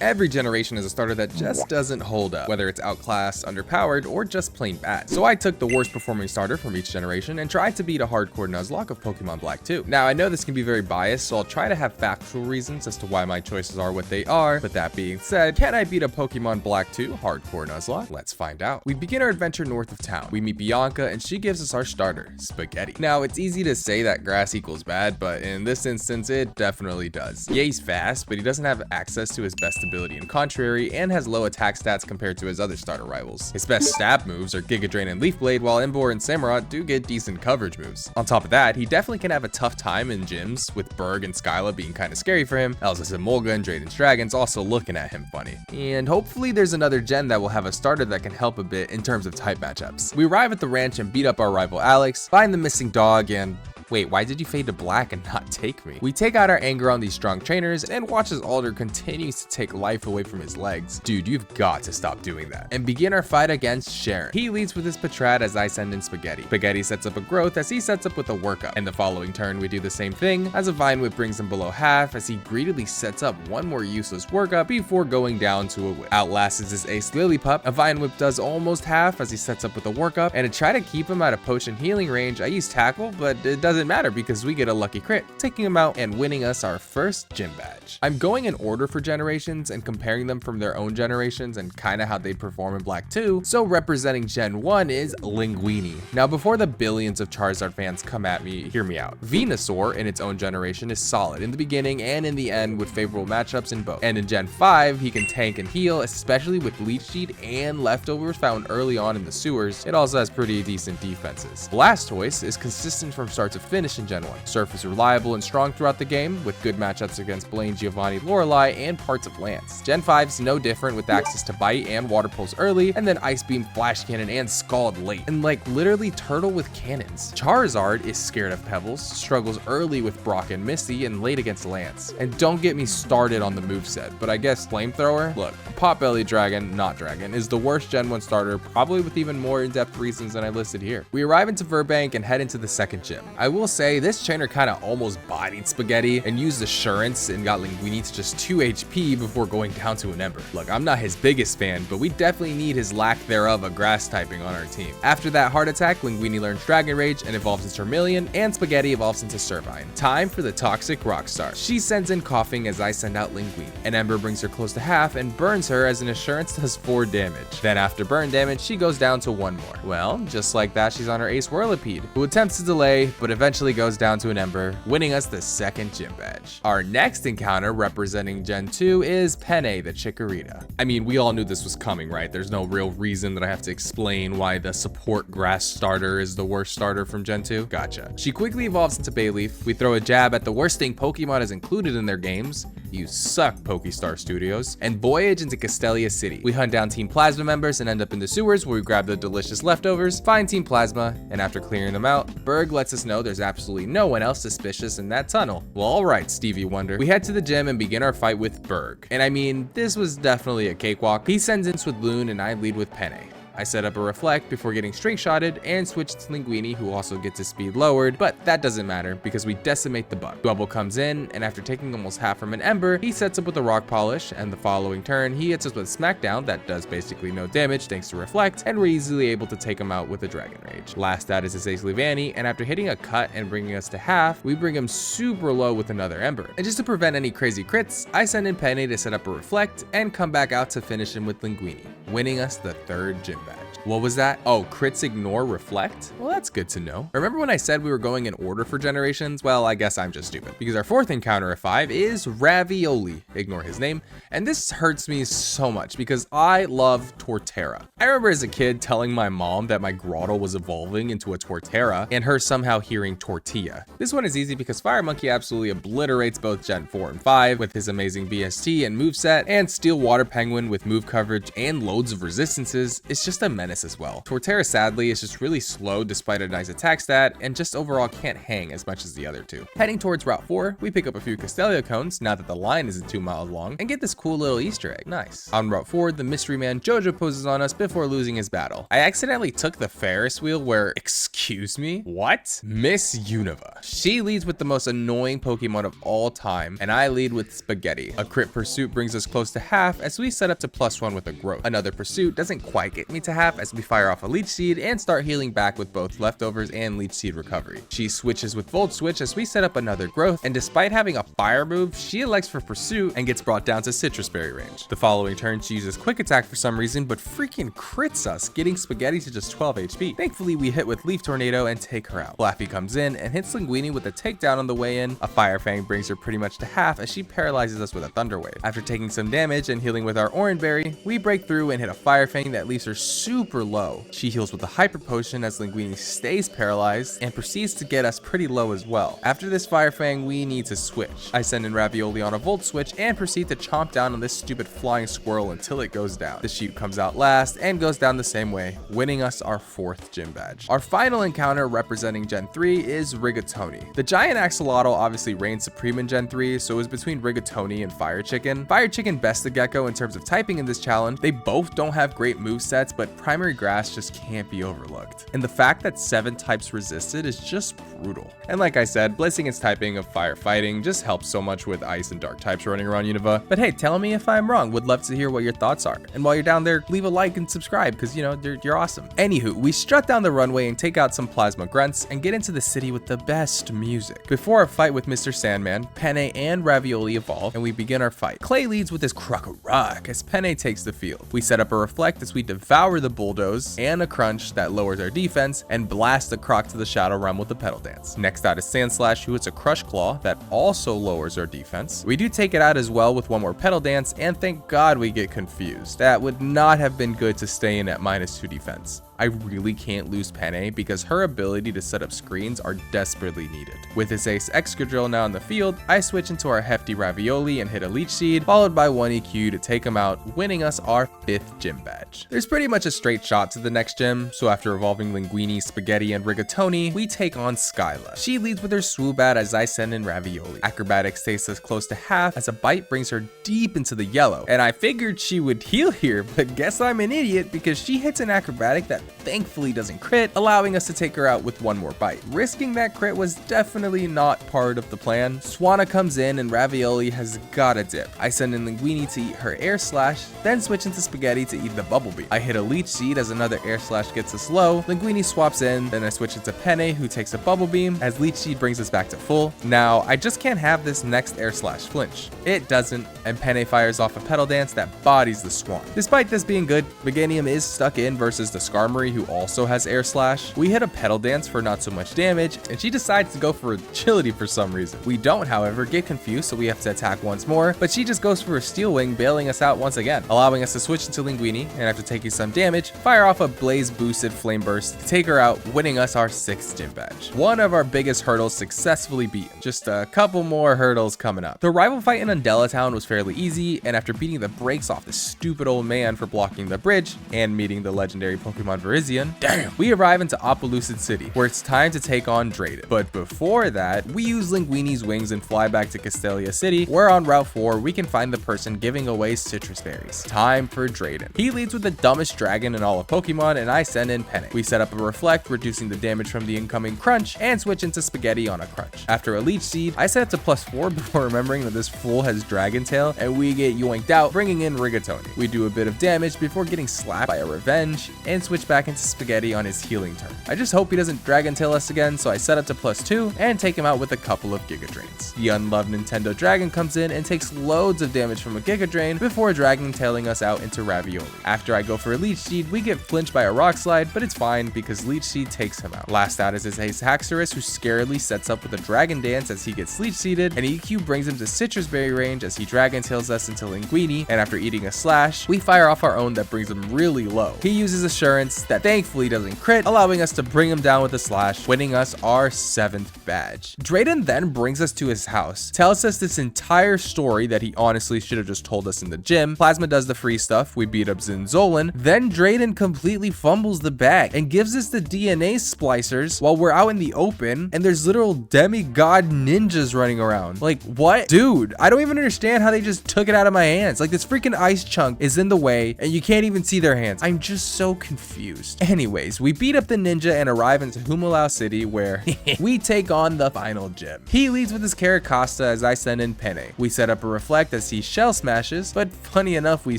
Every generation is a starter that just doesn't hold up, whether it's outclassed, underpowered, or just plain bad. So I took the worst performing starter from each generation and tried to beat a hardcore Nuzlocke of Pokemon Black 2. Now I know this can be very biased, so I'll try to have factual reasons as to why my choices are what they are, but that being said, can I beat a Pokemon Black 2 hardcore Nuzlocke? Let's find out. We begin our adventure north of town. We meet Bianca and she gives us our starter, Spaghetti. Now it's easy to say that grass equals bad, but in this instance it definitely does. Yeah, he's fast, but he doesn't have access to his best ability in Contrary and has low attack stats compared to his other starter rivals. His best stab moves are Giga Drain and Leaf Blade, while Emboar and Samurott do get decent coverage moves. On top of that, he definitely can have a tough time in gyms, with Berg and Skyla being kinda scary for him, Elsa and Molga and Drayden's Dragons also looking at him funny. And hopefully there's another gen that will have a starter that can help a bit in terms of type matchups. We arrive at the ranch and beat up our rival Alex, find the missing dog, and wait, why did you fade to black and not take me? We take out our anger on these strong trainers and watch as Alder continues to take life away from his legs. Dude, you've got to stop doing that. And begin our fight against Sharon. He leads with his Patrat as I send in Spaghetti. Spaghetti sets up a growth as he sets up with a workup. And the following turn we do the same thing as a Vine Whip brings him below half as he greedily sets up one more useless workup before going down to a whip. Outlasts his ace Lillipup. A Vine Whip does almost half as he sets up with a workup, and to try to keep him at a potion healing range I use Tackle, but it doesn't matter because we get a lucky crit, taking him out and winning us our first gym badge. I'm going in order for generations and comparing them from their own generations and kinda how they perform in Black 2, so representing Gen 1 is Linguini. Now before the billions of Charizard fans come at me, hear me out. Venusaur in its own generation is solid in the beginning and in the end with favorable matchups in both. And in Gen 5, he can tank and heal, especially with Leech Seed and leftovers found early on in the sewers. It also has pretty decent defenses. Blastoise is consistent from start to finish in Gen 1. Surf is reliable and strong throughout the game, with good matchups against Blaine, Giovanni, Lorelei, and parts of Lance. Gen 5's no different with access to Bite and Water Pulse early, and then Ice Beam, Flash Cannon, and Scald late. And like literally Turtle with cannons. Charizard is scared of Pebbles, struggles early with Brock and Misty, and late against Lance. And don't get me started on the moveset, but I guess Flamethrower? Look, Potbelly Dragon, not Dragon, is the worst Gen 1 starter, probably with even more in-depth reasons than I listed here. We arrive into Verbank and head into the second gym. I will say, this trainer kinda almost bodied Spaghetti and used Assurance and got Linguini to just 2 HP before going down to an Ember. Look, I'm not his biggest fan, but we definitely need his lack thereof of grass typing on our team. After that heart attack, Linguini learns Dragon Rage and evolves into Charmeleon, and Spaghetti evolves into Servine. Time for the Toxic Rockstar. She sends in Coughing as I send out Linguini. An Ember brings her close to half and burns her as an Assurance does 4 damage. Then after burn damage, she goes down to 1 more. Well, just like that, she's on her Ace Whirlipede, who attempts to delay, but eventually goes down to an Ember, winning us the second gym badge. Our next encounter representing Gen 2 is Penne the Chikorita. I mean, we all knew this was coming, right? There's no real reason that I have to explain why the support grass starter is the worst starter from Gen 2. Gotcha. She quickly evolves into Bayleaf. We throw a jab at the worst thing Pokemon has included in their games. You suck, Pokestar Studios. And voyage into Castelia City. We hunt down Team Plasma members and end up in the sewers where we grab the delicious leftovers, find Team Plasma, and after clearing them out, Berg lets us know there's absolutely no one else suspicious in that tunnel. Well, alright, Stevie Wonder. We head to the gym and begin our fight with Berg. And I mean, this was definitely a cakewalk. He sends in Swidloon and I lead with Penne. I set up a Reflect before getting straight shotted and switched to Linguini, who also gets his speed lowered, but that doesn't matter because we decimate the bug. Double comes in, and after taking almost half from an Ember, he sets up with a Rock Polish, and the following turn, he hits us with Smackdown that does basically no damage thanks to Reflect, and we're easily able to take him out with a Dragon Rage. Last out is his Ace Leavanny, and after hitting a cut and bringing us to half, we bring him super low with another Ember. And just to prevent any crazy crits, I send in Penne to set up a Reflect, and come back out to finish him with Linguini, winning us the third gym badge. What was that? Oh, crits ignore Reflect? Well, that's good to know. Remember when I said we were going in order for generations? Well, I guess I'm just stupid, because our fourth encounter at 5 is Ravioli. Ignore his name. And this hurts me so much because I love Torterra. I remember as a kid telling my mom that my Grottle was evolving into a Torterra and her somehow hearing Tortilla. This one is easy because Fire Monkey absolutely obliterates both Gen 4 and 5 with his amazing BST and moveset, and Steel Water Penguin with move coverage and loads of resistances is just just a menace as well. Torterra sadly is just really slow despite a nice attack stat, and just overall can't hang as much as the other two. Heading towards Route 4, we pick up a few Castelia cones now that the line isn't 2 miles long, and get this cool little Easter egg. Nice. On Route 4, the mystery man Jojo poses on us before losing his battle. I accidentally took the Ferris wheel where, excuse me? What? Miss Unova. She leads with the most annoying Pokemon of all time, and I lead with Spaghetti. A crit pursuit brings us close to half as we set up to +1 with a growth. Another pursuit doesn't quite get me to half as we fire off a Leech Seed and start healing back with both leftovers and Leech Seed recovery. She switches with Volt Switch as we set up another growth, and despite having a fire move, she elects for pursuit and gets brought down to Citrus Berry range. The following turn, she uses Quick Attack for some reason, but freaking crits us, getting Spaghetti to just 12 HP. Thankfully, we hit with Leaf Tornado and take her out. Flaffy comes in and hits Linguini with a takedown on the way in. A Fire Fang brings her pretty much to half as she paralyzes us with a Thunder Wave. After taking some damage and healing with our Orange Berry, we break through and hit a Fire Fang that leaves her super low. She heals with a Hyper Potion as Linguini stays paralyzed and proceeds to get us pretty low as well. After this Fire Fang, we need to switch. I send in Ravioli on a Volt Switch and proceed to chomp down on this stupid flying squirrel until it goes down. The sheep comes out last and goes down the same way, winning us our 4th gym badge. Our final encounter representing Gen 3 is Rigatoni. The giant axolotl obviously reigns supreme in Gen 3, so it was between Rigatoni and Fire Chicken. Fire Chicken best the Gecko in terms of typing in this challenge. They both don't have great movesets, but Primary Grass just can't be overlooked. And the fact that 7 types resisted is just brutal. And like I said, Blitzing its typing of Fire Fighting just helps so much with Ice and Dark types running around Unova. But hey, tell me if I'm wrong. Would love to hear what your thoughts are. And while you're down there, leave a like and subscribe because, you know, you're awesome. Anywho, we strut down the runway and take out some Plasma Grunts and get into the city with the best music. Before our fight with Mr. Sandman, Penne and Ravioli evolve and we begin our fight. Clay leads with his Krokorok as Penne takes the field. We set up a Reflect as we devour the Bulldoze and a Crunch that lowers our defense and blast the Croc to the Shadow Realm with the Petal Dance. Next out is Sandslash, who hits a Crush Claw that also lowers our defense. We do take it out as well with one more Petal Dance, and thank God we get confused. That would not have been good to stay in at -2 defense. I really can't lose Penne because her ability to set up screens are desperately needed. With his Ace Excadrill now in the field, I switch into our hefty Ravioli and hit a Leech Seed, followed by 1 EQ to take him out, winning us our 5th gym badge. There's pretty much a straight shot to the next gym, so after evolving Linguini, Spaghetti, and Rigatoni, we take on Skyla. She leads with her Swoobat as I send in Ravioli. Acrobatics takes us close to half as a Bite brings her deep into the yellow, and I figured she would heal here, but guess I'm an idiot because she hits an Acrobatic that thankfully doesn't crit, allowing us to take her out with 1 more bite. Risking that crit was definitely not part of the plan. Swanna comes in and Ravioli has got a dip. I send in Linguini to eat her Air Slash, then switch into Spaghetti to eat the Bubble Beam. I hit a Leech Seed as another Air Slash gets us low. Linguini swaps in, then I switch into Penne, who takes a Bubble Beam as Leech Seed brings us back to full. Now, I just can't have this next Air Slash flinch. It doesn't, and Penne fires off a Petal Dance that bodies the Swan. Despite this being good, Meganium is stuck in versus the Skarmory, who also has Air Slash. We hit a Petal Dance for not so much damage, and she decides to go for Agility for some reason. We don't, however, get confused, so we have to attack once more, but she just goes for a Steel Wing, bailing us out once again, allowing us to switch into Linguini, and after taking some damage, fire off a Blaze boosted Flame Burst to take her out, winning us our 6th gym badge. One of our biggest hurdles successfully beaten. Just a couple more hurdles coming up. The rival fight in Undella Town was fairly easy, and after beating the brakes off the stupid old man for blocking the bridge, and meeting the legendary Pokemon Virizion, we arrive into Opelucid City, where it's time to take on Drayden. But before that, we use Linguini's wings and fly back to Castelia City, where on Route 4, we can find the person giving away citrus berries. Time for Drayden. He leads with the dumbest dragon in all of Pokemon, and I send in Penne. We set up a Reflect, reducing the damage from the incoming Crunch, and switch into Spaghetti on a Crunch. After a Leech Seed, I set it to +4 before remembering that this fool has Dragon Tail, and we get yoinked out, bringing in Rigatoni. We do a bit of damage before getting slapped by a Revenge, and switch back into Spaghetti on his healing turn. I just hope he doesn't Dragon Tail us again, so I set it to +2 and take him out with a couple of Giga Drains. The unloved Nintendo Dragon comes in and takes loads of damage from a Giga Drain before Dragon Tailing us out into Ravioli. After I go for a Leech Seed, we get flinched by a Rock Slide, but it's fine because Leech Seed takes him out. Last out is his Ace Haxorus, who scarily sets up with a Dragon Dance as he gets Leech Seeded, and EQ brings him to Citrus Berry range as he Dragon Tails us into Linguini, and after eating a Slash, we fire off our own that brings him really low. He uses Assurance, hits that thankfully doesn't crit, allowing us to bring him down with a slash, winning us our 7th badge. Drayden then brings us to his house, tells us this entire story that he honestly should have just told us in the gym. Plasma does the free stuff, we beat up Zinzolin, then Drayden completely fumbles the bag and gives us the DNA splicers while we're out in the open and there's literal demigod ninjas running around. Like, what? Dude, I don't even understand how they just took it out of my hands. Like, this freaking ice chunk is in the way and you can't even see their hands. I'm just so confused. Anyways, we beat up the ninja and arrive into Humalao City where we take on the final gym. He leads with his Caracasta as I send in Penne. We set up a reflect as he shell smashes, but funny enough, we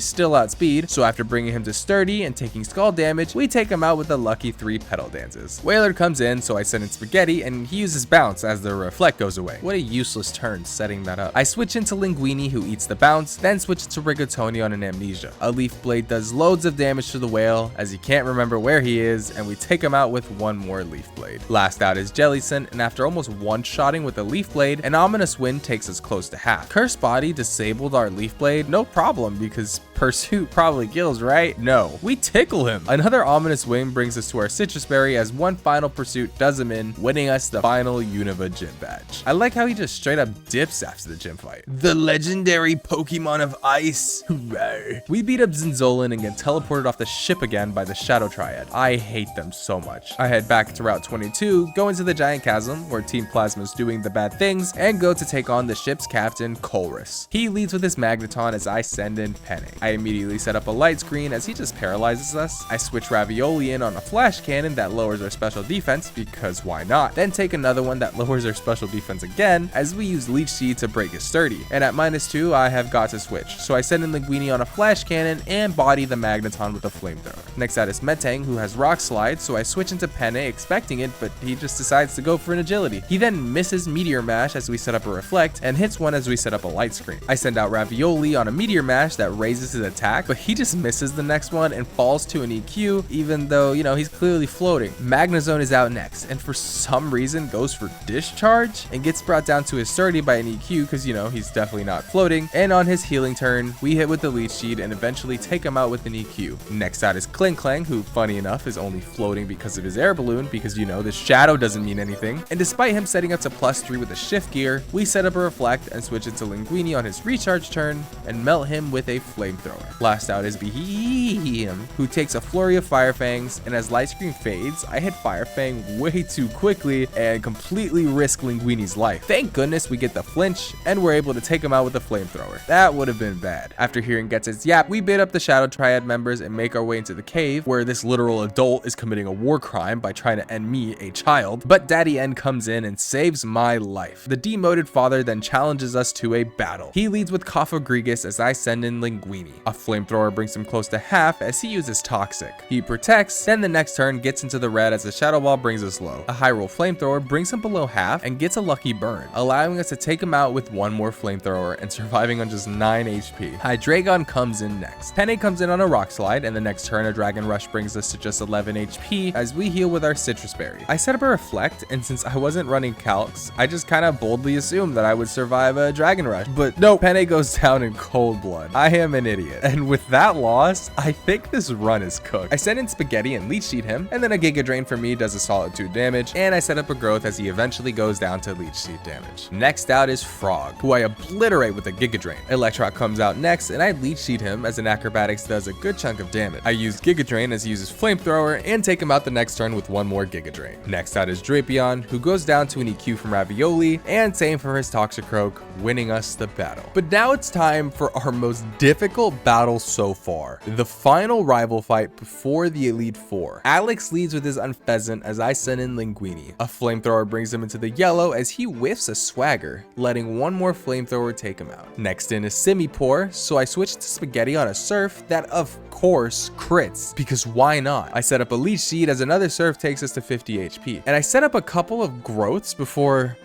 still outspeed. So after bringing him to sturdy and taking skull damage, we take him out with the lucky 3 petal dances. Whaler comes in, so I send in Spaghetti and he uses bounce as the reflect goes away. What a useless turn setting that up. I switch into Linguini who eats the bounce, then switch to Rigatoni on an amnesia. A leaf blade does loads of damage to the whale as he can't remember where he is, and we take him out with 1 more leaf blade. Last out is Jellicent, and after almost one-shotting with a leaf blade, an ominous wind takes us close to half. Curse Body disabled our leaf blade, no problem because Pursuit probably kills, right? No, we tickle him. Another ominous wind brings us to our Citrus Berry as one final Pursuit does him in, winning us the final Unova gym badge. I like how he just straight up dips after the gym fight. The legendary Pokemon of Ice. Hooray. We beat up Zinzolin and get teleported off the ship again by the Shadow Triad. I hate them so much. I head back to Route 22, go into the Giant Chasm where Team Plasma is doing the bad things, and go to take on the ship's captain, Colrus. He leads with his Magneton as I send in Penne. I immediately set up a light screen as he just paralyzes us. I switch Ravioli in on a flash cannon that lowers our special defense because why not? Then take another one that lowers our special defense again as we use Leech Seed to break his sturdy. And at -2 I have got to switch. So I send in Linguini on a flash cannon and body the Magneton with a flamethrower. Next out is Metang who has Rock Slide, so I switch into Penne expecting it, but he just decides to go for an agility. He then misses Meteor Mash as we set up a reflect and hits one as we set up a light screen. I send out Ravioli on a Meteor Mash that raises his attack, but he just misses the next one and falls to an EQ, even though, you know, he's clearly floating. Magnezone is out next, and for some reason goes for Discharge and gets brought down to his sturdy by an EQ because, you know, he's definitely not floating. And on his healing turn, we hit with the Leech Seed and eventually take him out with an EQ. Next out is Kling Klang, who, funny enough, is only floating because of his air balloon, because, you know, the shadow doesn't mean anything. And despite him setting up to +3 with a shift gear, we set up a reflect and switch into Linguini on his recharge turn and melt him with a flamethrower. Last out is Behem, who takes a flurry of Fire Fangs, and as light screen fades, I hit Fire Fang way too quickly and completely risk Linguini's life. Thank goodness we get the flinch and we're able to take him out with a flamethrower. That would have been bad. After hearing Getz's yap, we bait up the Shadow Triad members and make our way into the cave where this literal adult is committing a war crime by trying to end me, a child, but Daddy N comes in and saves my life. The demoted father then challenges us to a battle. He leads with Cophagrigus as I send in Linguini. A flamethrower brings him close to half as he uses Toxic. He protects, then the next turn gets into the red as the Shadow Ball brings us low. A Hyrule flamethrower brings him below half and gets a lucky burn, allowing us to take him out with one more flamethrower and surviving on just 9 HP. Hydreigon comes in next. Penne comes in on a rock slide, and the next turn a Dragon Rush brings us to just 11 HP as we heal with our Citrus Berry. I set up a reflect, and since I wasn't running calcs, I just kind of boldly assumed that I would survive a Dragon Rush, but no, Penne goes down in cold blood. I am an idiot, and with that loss, I think this run is cooked. I send in Spaghetti and Leech Seed him, and then a Giga Drain for me does a solid 2 damage, and I set up a Growth as he eventually goes down to Leech Seed damage. Next out is Frog, who I obliterate with a Giga Drain. Electrok comes out next, and I Leech Seed him as an Acrobatics does a good chunk of damage. I use Giga Drain as he uses Flamethrower, and take him out the next turn with one more Giga Drain. Next out is Drapion, who goes down to an EQ from Ravioli, and same for his Toxicroak, winning us the battle. But now it's time for our most difficult battle so far, the final rival fight before the Elite Four. Alex leads with his Unpheasant as I send in Linguini. A flamethrower brings him into the yellow as he whiffs a Swagger, letting one more flamethrower take him out. Next in is Simipour, so I switch to Spaghetti on a Surf that of course crits, because why not? I set up a Leech Seed as another Surf takes us to 50 HP, and I set up a couple of Growths before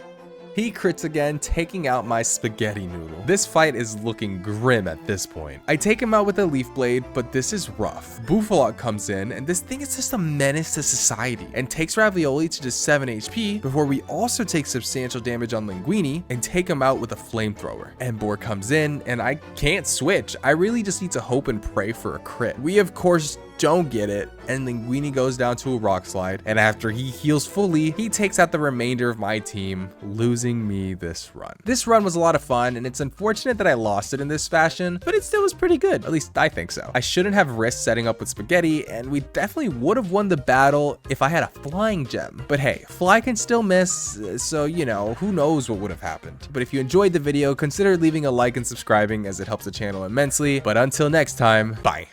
he crits again, taking out my Spaghetti Noodle. This fight is looking grim at this point. I take him out with a Leaf Blade, but this is rough. Bufalot comes in, and this thing is just a menace to society, and takes Ravioli to just 7 HP before we also take substantial damage on Linguini and take him out with a flamethrower. Embor comes in, and I can't switch. I really just need to hope and pray for a crit. We of course don't get it, and Linguini goes down to a rock slide, and after he heals fully, he takes out the remainder of my team, losing me this run. This run was a lot of fun, and it's unfortunate that I lost it in this fashion, but it still was pretty good. At least I think so. I shouldn't have risked setting up with Spaghetti, and we definitely would have won the battle if I had a flying gem. But hey, fly can still miss, so you know, who knows what would have happened. But if you enjoyed the video, consider leaving a like and subscribing, as it helps the channel immensely. But until next time, bye.